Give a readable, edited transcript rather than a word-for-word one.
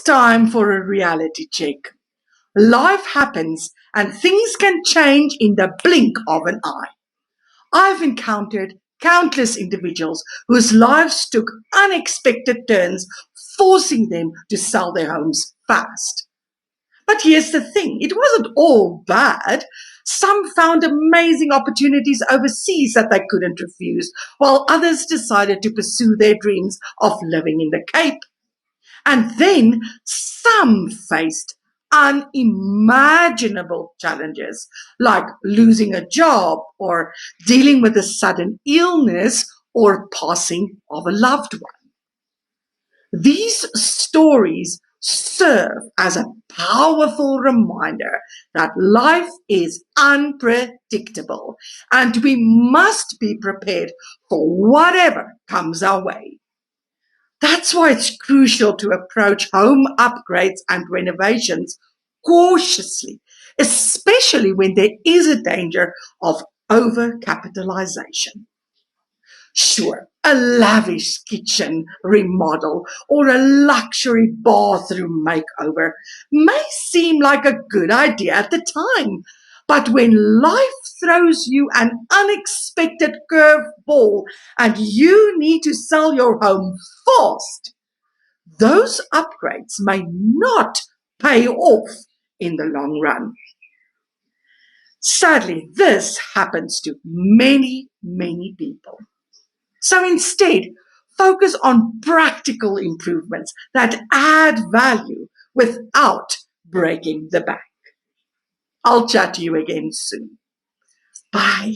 time for a reality check. Life happens and things can change in the blink of an eye. I've encountered countless individuals whose lives took unexpected turns, forcing them to sell their homes fast. But here's the thing, it wasn't all bad. Some found amazing opportunities overseas that they couldn't refuse, while others decided to pursue their dreams of living in the Cape. And then some faced unimaginable challenges like losing a job or dealing with a sudden illness or passing of a loved one. These stories serve as a powerful reminder that life is unpredictable and we must be prepared for whatever comes our way. That's why it's crucial to approach home upgrades and renovations cautiously, especially when there is a danger of overcapitalization. Sure, a lavish kitchen remodel or a luxury bathroom makeover may seem like a good idea at the time, but when life throws you an unexpected curveball and you need to sell your home fast, those upgrades may not pay off in the long run. Sadly, this happens to many, many people. So instead, focus on practical improvements that add value without breaking the bank. I'll chat to you again soon. Bye.